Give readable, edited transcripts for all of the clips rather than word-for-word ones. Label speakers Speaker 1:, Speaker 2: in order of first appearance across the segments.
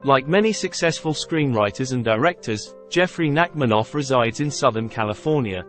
Speaker 1: Like many successful screenwriters and directors, Jeffrey Nachmanoff resides in Southern California.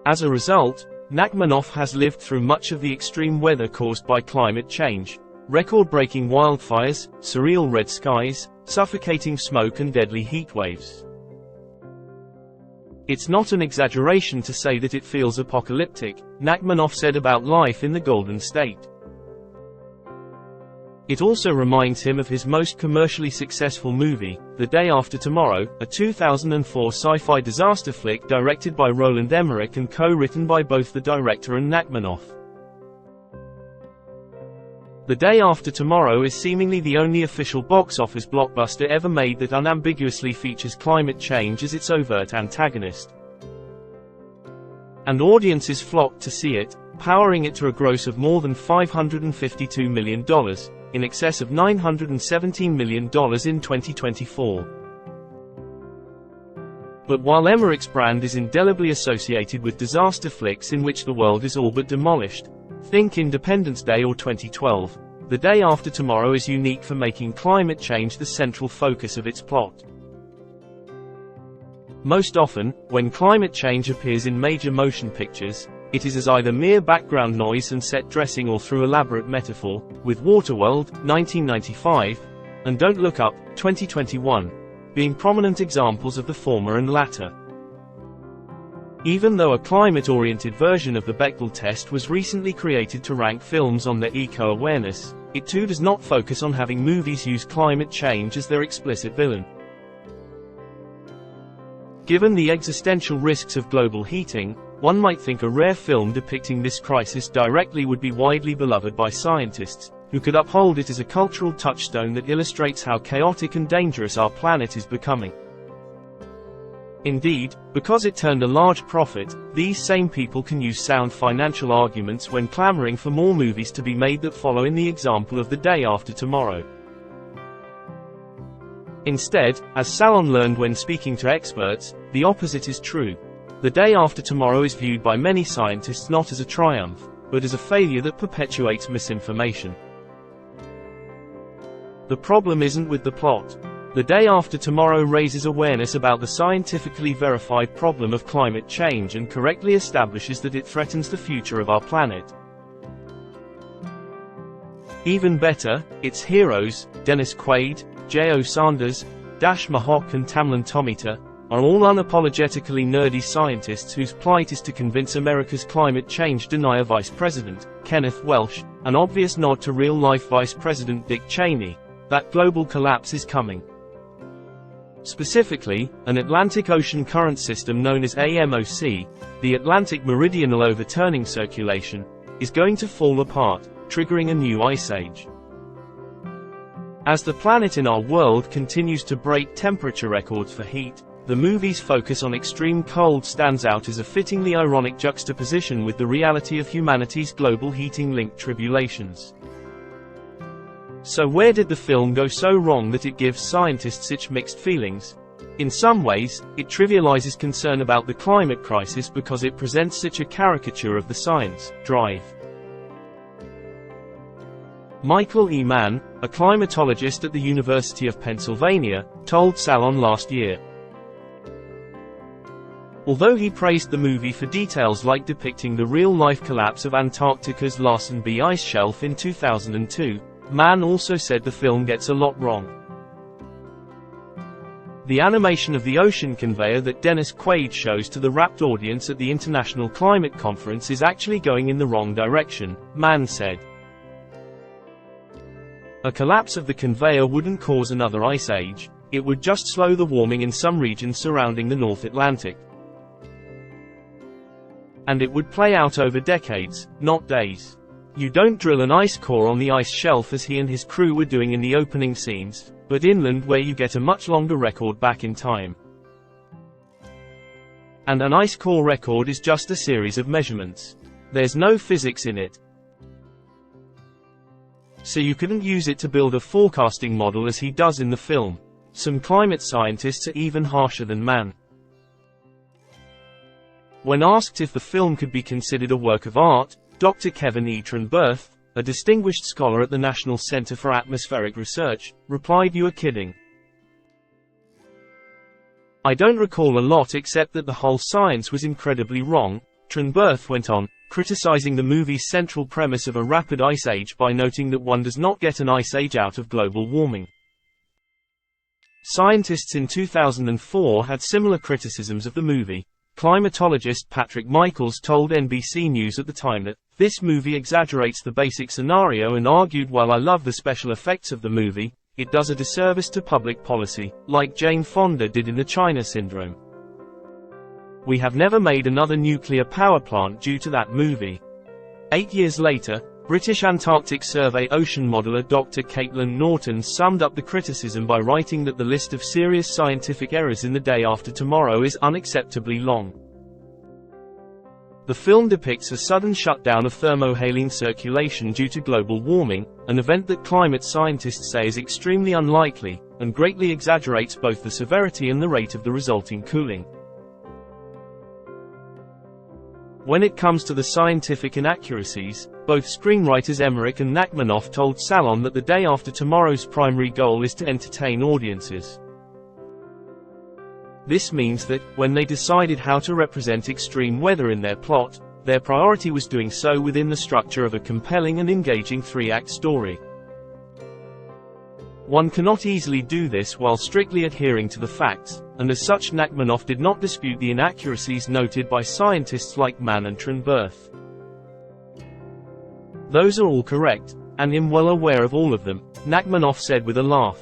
Speaker 1: As a result, Nachmanoff has lived through much of the extreme weather caused by climate change: record-breaking wildfires, surreal red skies, suffocating smoke and deadly heat waves. It's not an exaggeration to say that it feels apocalyptic, Nachmanoff said about life in the Golden State. It also reminds him of his most commercially successful movie, The Day After Tomorrow, a 2004 sci-fi disaster flick directed by Roland Emmerich and co-written by both the director and Nachmanoff. The Day After Tomorrow is seemingly the only official box office blockbuster ever made that unambiguously features climate change as its overt antagonist. And audiences flocked to see it, powering it to a gross of more than $552 million, in excess of $917 million in 2024. But while Emmerich's brand is indelibly associated with disaster flicks in which the world is all but demolished, think Independence Day or 2012, The Day After Tomorrow is unique for making climate change the central focus of its plot. Most often, when climate change appears in major motion pictures, it is as either mere background noise and set dressing or through elaborate metaphor, with Waterworld, 1995, and Don't Look Up, 2021, being prominent examples of the former and latter. Even though a climate-oriented version of the Bechdel test was recently created to rank films on their eco-awareness, it too does not focus on having movies use climate change as their explicit villain. Given the existential risks of global heating, one might think a rare film depicting this crisis directly would be widely beloved by scientists, who could uphold it as a cultural touchstone that illustrates how chaotic and dangerous our planet is becoming. Indeed, because it turned a large profit, these same people can use sound financial arguments when clamoring for more movies to be made that follow in the example of The Day After Tomorrow. Instead, as Salon learned when speaking to experts, the opposite is true. The Day After Tomorrow is viewed by many scientists not as a triumph, but as a failure that perpetuates misinformation. The problem isn't with the plot. The Day After Tomorrow raises awareness about the scientifically verified problem of climate change and correctly establishes that it threatens the future of our planet. Even better, its heroes, Dennis Quaid, J.O. Sanders, Dash Mahok and Tamlin Tomita, are all unapologetically nerdy scientists whose plight is to convince America's climate change denier Vice President, Kenneth Welsh, an obvious nod to real-life Vice President Dick Cheney, that global collapse is coming. Specifically, an Atlantic Ocean current system known as AMOC, the Atlantic Meridional Overturning Circulation, is going to fall apart, triggering a new ice age. As the planet in our world continues to break temperature records for heat, the movie's focus on extreme cold stands out as a fittingly ironic juxtaposition with the reality of humanity's global heating-linked tribulations. So where did the film go so wrong that it gives scientists such mixed feelings? In some ways, it trivializes concern about the climate crisis because it presents such a caricature of the science drive. Michael E. Mann, a climatologist at the University of Pennsylvania, told Salon last year. Although he praised the movie for details like depicting the real-life collapse of Antarctica's Larsen B ice shelf in 2002, Mann also said the film gets a lot wrong. The animation of the ocean conveyor that Dennis Quaid shows to the rapt audience at the International Climate Conference is actually going in the wrong direction, Mann said. A collapse of the conveyor wouldn't cause another ice age, it would just slow the warming in some regions surrounding the North Atlantic. And it would play out over decades, not days. You don't drill an ice core on the ice shelf as he and his crew were doing in the opening scenes, but inland where you get a much longer record back in time. And an ice core record is just a series of measurements. There's no physics in it. So you couldn't use it to build a forecasting model as he does in the film. Some climate scientists are even harsher than Mann. When asked if the film could be considered a work of art, Dr. Kevin E. Trenberth, a distinguished scholar at the National Center for Atmospheric Research, replied, "You are kidding. I don't recall a lot except that the whole science was incredibly wrong." Trunberth went on, criticizing the movie's central premise of a rapid ice age by noting that one does not get an ice age out of global warming. Scientists in 2004 had similar criticisms of the movie. Climatologist Patrick Michaels told NBC News at the time that, "This movie exaggerates the basic scenario," and argued, "While I love the special effects of the movie, it does a disservice to public policy, like Jane Fonda did in The China Syndrome. We have never made another nuclear power plant due to that movie." 8 years later, British Antarctic Survey ocean modeler Dr. Caitlin Norton summed up the criticism by writing that the list of serious scientific errors in The Day After Tomorrow is unacceptably long. The film depicts a sudden shutdown of thermohaline circulation due to global warming, an event that climate scientists say is extremely unlikely, and greatly exaggerates both the severity and the rate of the resulting cooling. When it comes to the scientific inaccuracies, both screenwriters Emmerich and Nachmanoff told Salon that The Day After Tomorrow's primary goal is to entertain audiences. This means that, when they decided how to represent extreme weather in their plot, their priority was doing so within the structure of a compelling and engaging three-act story. One cannot easily do this while strictly adhering to the facts, and as such Nachmanoff did not dispute the inaccuracies noted by scientists like Mann and Trunberth. "Those are all correct, and I'm well aware of all of them," Nachmanoff said with a laugh.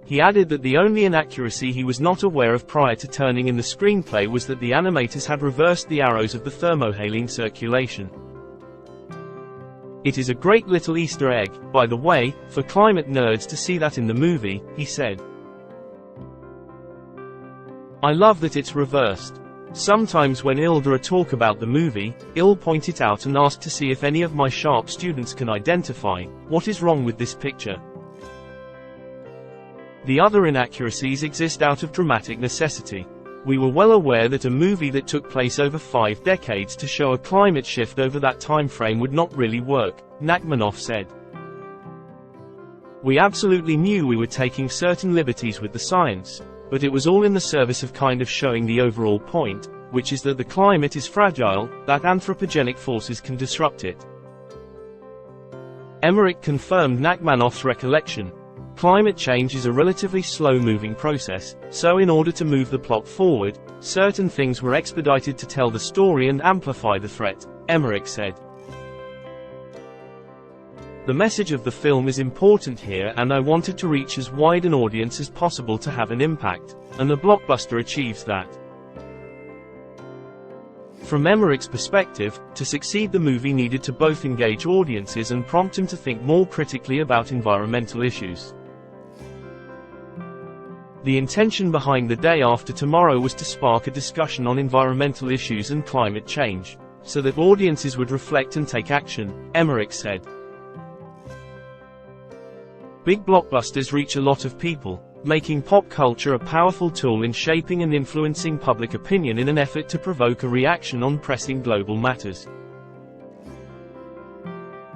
Speaker 1: He added that the only inaccuracy he was not aware of prior to turning in the screenplay was that the animators had reversed the arrows of the thermohaline circulation. "It is a great little Easter egg, by the way, for climate nerds to see that in the movie," he said. "I love that it's reversed. Sometimes when Ildra talk about the movie, I'll point it out and ask to see if any of my sharp students can identify what is wrong with this picture." The other inaccuracies exist out of dramatic necessity. "We were well aware that a movie that took place over 5 decades to show a climate shift over that time frame would not really work," Nachmanoff said. "We absolutely knew we were taking certain liberties with the science, but it was all in the service of kind of showing the overall point, which is that the climate is fragile, that anthropogenic forces can disrupt it." Emmerich confirmed Nachmanoff's recollection. "Climate change is a relatively slow-moving process, so in order to move the plot forward, certain things were expedited to tell the story and amplify the threat," Emmerich said. "The message of the film is important here, and I wanted to reach as wide an audience as possible to have an impact, and the blockbuster achieves that." From Emmerich's perspective, to succeed the movie needed to both engage audiences and prompt them to think more critically about environmental issues. The intention behind The Day After Tomorrow was to spark a discussion on environmental issues and climate change, so that audiences would reflect and take action, Emmerich said. Big blockbusters reach a lot of people, making pop culture a powerful tool in shaping and influencing public opinion in an effort to provoke a reaction on pressing global matters.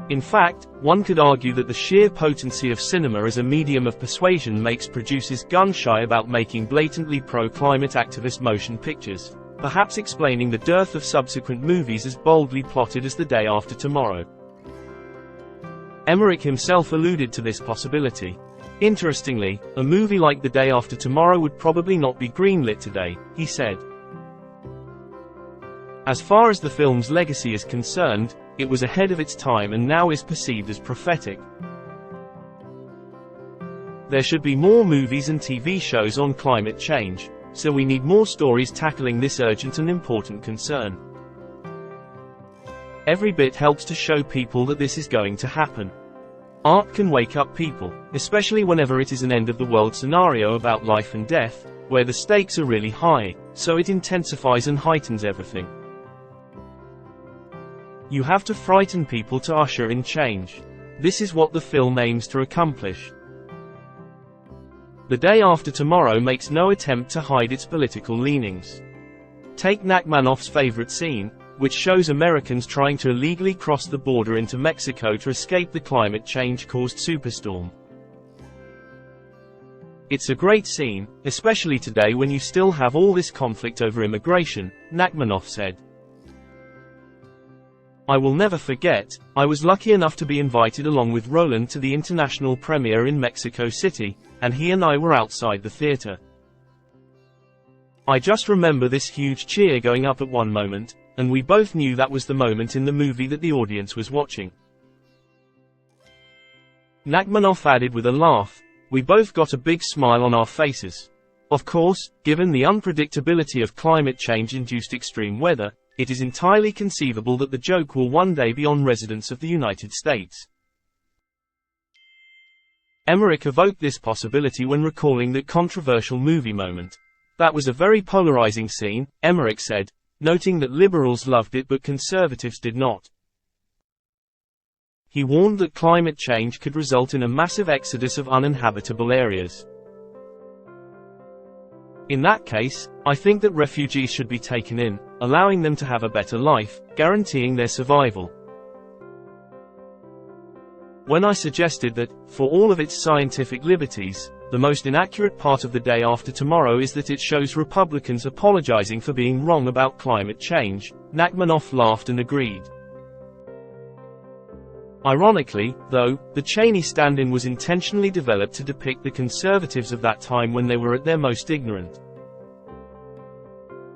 Speaker 1: In fact, one could argue that the sheer potency of cinema as a medium of persuasion makes producers gun-shy about making blatantly pro-climate activist motion pictures, perhaps explaining the dearth of subsequent movies as boldly plotted as The Day After Tomorrow. Emmerich himself alluded to this possibility. Interestingly, a movie like The Day After Tomorrow would probably not be greenlit today, he said. As far as the film's legacy is concerned, it was ahead of its time and now is perceived as prophetic. There should be more movies and TV shows on climate change, so we need more stories tackling this urgent and important concern. Every bit helps to show people that this is going to happen. Art can wake up people, especially whenever it is an end-of-the-world scenario about life and death, where the stakes are really high, so it intensifies and heightens everything. You have to frighten people to usher in change. This is what the film aims to accomplish. The Day After Tomorrow makes no attempt to hide its political leanings. Take Nachmanoff's favorite scene, which shows Americans trying to illegally cross the border into Mexico to escape the climate change-caused superstorm. It's a great scene, especially today when you still have all this conflict over immigration, Nachmanoff said. I will never forget, I was lucky enough to be invited along with Roland to the international premiere in Mexico City, and he and I were outside the theater. I just remember this huge cheer going up at one moment, and we both knew that was the moment in the movie that the audience was watching. Nachmanoff added with a laugh, we both got a big smile on our faces. Of course, given the unpredictability of climate change-induced extreme weather, it is entirely conceivable that the joke will one day be on residents of the United States. Emmerich evoked this possibility when recalling that controversial movie moment. That was a very polarizing scene, Emmerich said, noting that liberals loved it but conservatives did not. He warned that climate change could result in a massive exodus of uninhabitable areas. In that case, I think that refugees should be taken in, allowing them to have a better life, guaranteeing their survival. When I suggested that, for all of its scientific liberties, the most inaccurate part of The Day After Tomorrow is that it shows Republicans apologizing for being wrong about climate change, Nachmanoff laughed and agreed. Ironically, though, the Cheney stand-in was intentionally developed to depict the conservatives of that time when they were at their most ignorant.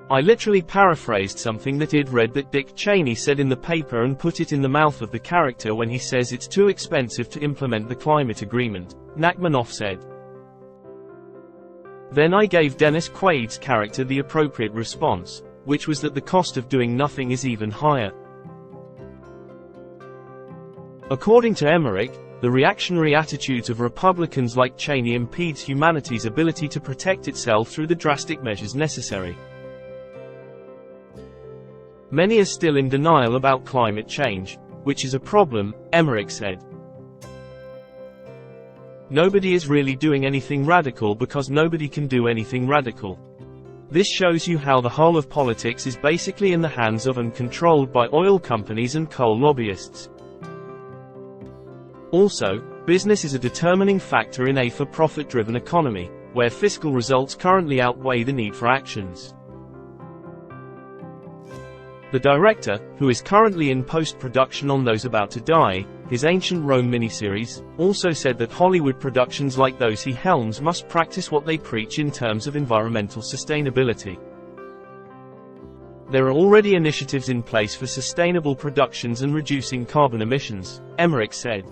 Speaker 1: I literally paraphrased something that I'd read that Dick Cheney said in the paper and put it in the mouth of the character when he says it's too expensive to implement the climate agreement, Nachmanoff said. Then I gave Dennis Quaid's character the appropriate response, which was that the cost of doing nothing is even higher. According to Emmerich, the reactionary attitudes of Republicans like Cheney impedes humanity's ability to protect itself through the drastic measures necessary. Many are still in denial about climate change, which is a problem, Emmerich said. Nobody is really doing anything radical because nobody can do anything radical. This shows you how the whole of politics is basically in the hands of and controlled by oil companies and coal lobbyists. Also, business is a determining factor in a for-profit driven economy, where fiscal results currently outweigh the need for actions. The director, who is currently in post-production on Those About to Die, his Ancient Rome miniseries, also said that Hollywood productions like those he helms must practice what they preach in terms of environmental sustainability. There are already initiatives in place for sustainable productions and reducing carbon emissions, Emmerich said.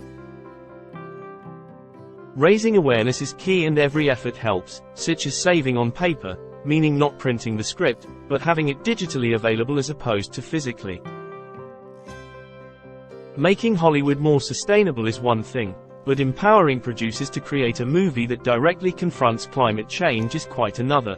Speaker 1: Raising awareness is key and every effort helps, such as saving on paper, meaning not printing the script, but having it digitally available as opposed to physically. Making Hollywood more sustainable is one thing, but empowering producers to create a movie that directly confronts climate change is quite another.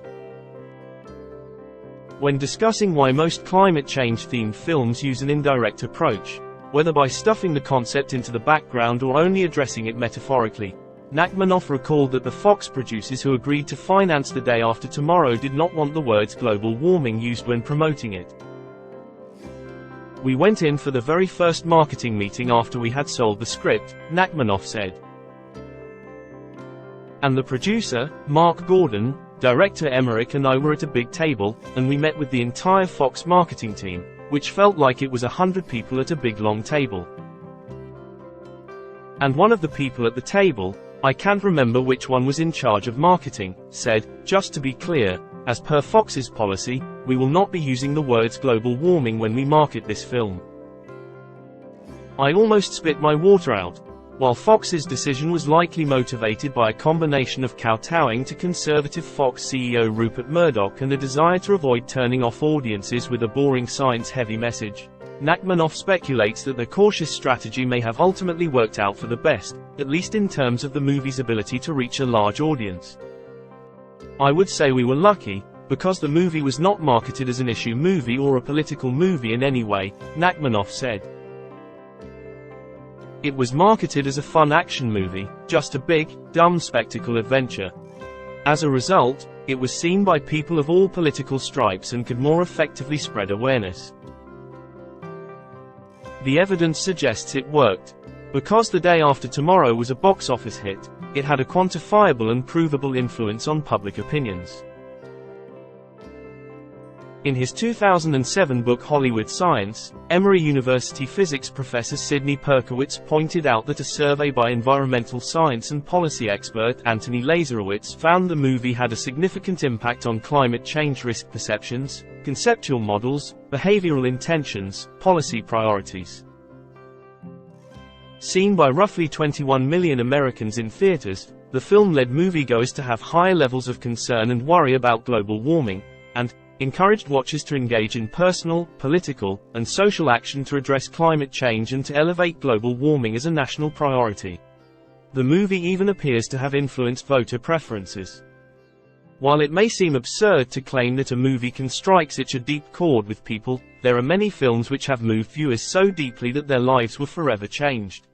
Speaker 1: When discussing why most climate change-themed films use an indirect approach, whether by stuffing the concept into the background or only addressing it metaphorically, Nachmanoff recalled that the Fox producers who agreed to finance The Day After Tomorrow did not want the words global warming used when promoting it. We went in for the very first marketing meeting after we had sold the script, Nachmanoff said. And the producer, Mark Gordon, director Emmerich and I were at a big table, and we met with the entire Fox marketing team, which felt like it was 100 people at a big long table. And one of the people at the table, I can't remember which one was in charge of marketing, said, just to be clear, as per Fox's policy, we will not be using the words global warming when we market this film. I almost spit my water out. While Fox's decision was likely motivated by a combination of kowtowing to conservative Fox CEO Rupert Murdoch and a desire to avoid turning off audiences with a boring science-heavy message, Nachmanoff speculates that the cautious strategy may have ultimately worked out for the best, at least in terms of the movie's ability to reach a large audience. I would say we were lucky, because the movie was not marketed as an issue movie or a political movie in any way, Nachmanoff said. It was marketed as a fun action movie, just a big, dumb spectacle adventure. As a result, it was seen by people of all political stripes and could more effectively spread awareness. The evidence suggests it worked. Because The Day After Tomorrow was a box office hit, it had a quantifiable and provable influence on public opinions. In his 2007 book Hollywood Science, Emory University physics professor Sidney Perkowitz pointed out that a survey by environmental science and policy expert Anthony Lazarowitz found the movie had a significant impact on climate change risk perceptions, conceptual models, behavioral intentions, policy priorities. Seen by roughly 21 million Americans in theaters, the film led moviegoers to have higher levels of concern and worry about global warming, and encouraged watchers to engage in personal, political, and social action to address climate change and to elevate global warming as a national priority. The movie even appears to have influenced voter preferences. While it may seem absurd to claim that a movie can strike such a deep chord with people, there are many films which have moved viewers so deeply that their lives were forever changed.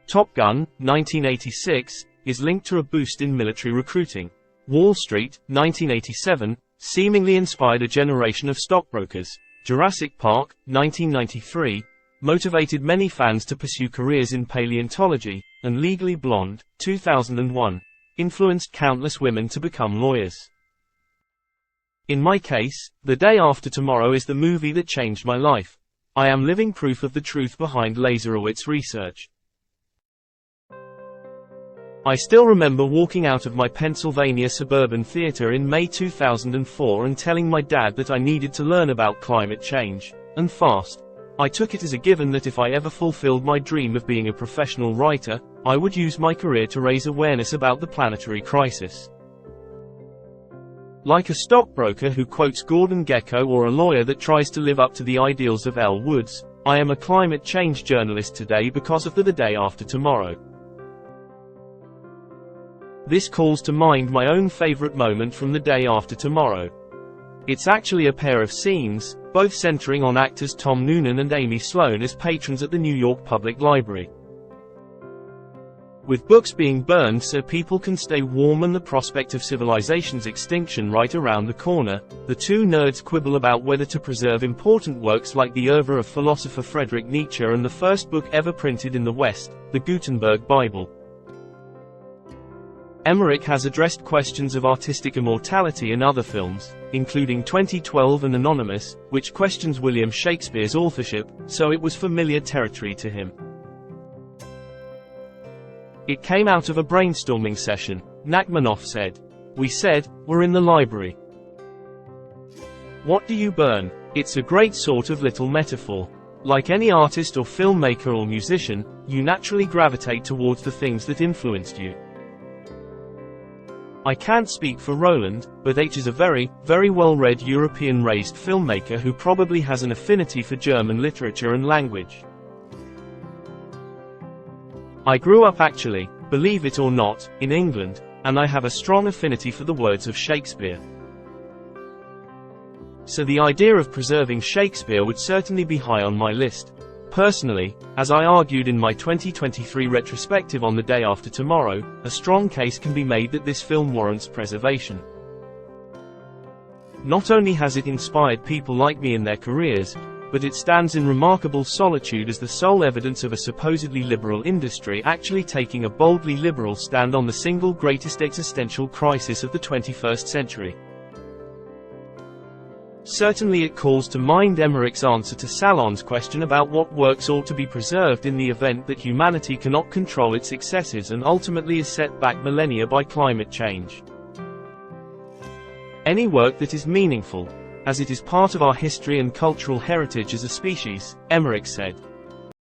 Speaker 1: Top Gun, 1986, is linked to a boost in military recruiting. Wall Street, 1987, seemingly inspired a generation of stockbrokers. Jurassic Park, 1993, motivated many fans to pursue careers in paleontology, and Legally Blonde, 2001, influenced countless women to become lawyers. In my case, The Day After Tomorrow is the movie that changed my life. I am living proof of the truth behind Lazarowitz research. I still remember walking out of my Pennsylvania suburban theater in May 2004 and telling my dad that I needed to learn about climate change, and fast. I took it as a given that if I ever fulfilled my dream of being a professional writer, I would use my career to raise awareness about the planetary crisis. Like a stockbroker who quotes Gordon Gekko or a lawyer that tries to live up to the ideals of Elle Woods, I am a climate change journalist today because of The Day After Tomorrow. This calls to mind my own favorite moment from The Day After Tomorrow. It's actually a pair of scenes, both centering on actors Tom Noonan and Amy Sloan as patrons at the New York Public Library. With books being burned so people can stay warm and the prospect of civilization's extinction right around the corner, the two nerds quibble about whether to preserve important works like the oeuvre of philosopher Friedrich Nietzsche and the first book ever printed in the West, the Gutenberg Bible. Emmerich has addressed questions of artistic immortality in other films, including 2012 and Anonymous, which questions William Shakespeare's authorship, so it was familiar territory to him. It came out of a brainstorming session, Nachmanoff said. We said, we're in the library. What do you burn? It's a great sort of little metaphor. Like any artist or filmmaker or musician, you naturally gravitate towards the things that influenced you. I can't speak for Roland, but H is a very, very well-read European-raised filmmaker who probably has an affinity for German literature and language. I grew up actually, believe it or not, in England, and I have a strong affinity for the words of Shakespeare. So the idea of preserving Shakespeare would certainly be high on my list. Personally, as I argued in my 2023 retrospective on The Day After Tomorrow, a strong case can be made that this film warrants preservation. Not only has it inspired people like me in their careers, but it stands in remarkable solitude as the sole evidence of a supposedly liberal industry actually taking a boldly liberal stand on the single greatest existential crisis of the 21st century. Certainly it calls to mind Emmerich's answer to Salon's question about what works ought to be preserved in the event that humanity cannot control its excesses and ultimately is set back millennia by climate change. Any work that is meaningful, as it is part of our history and cultural heritage as a species, Emmerich said.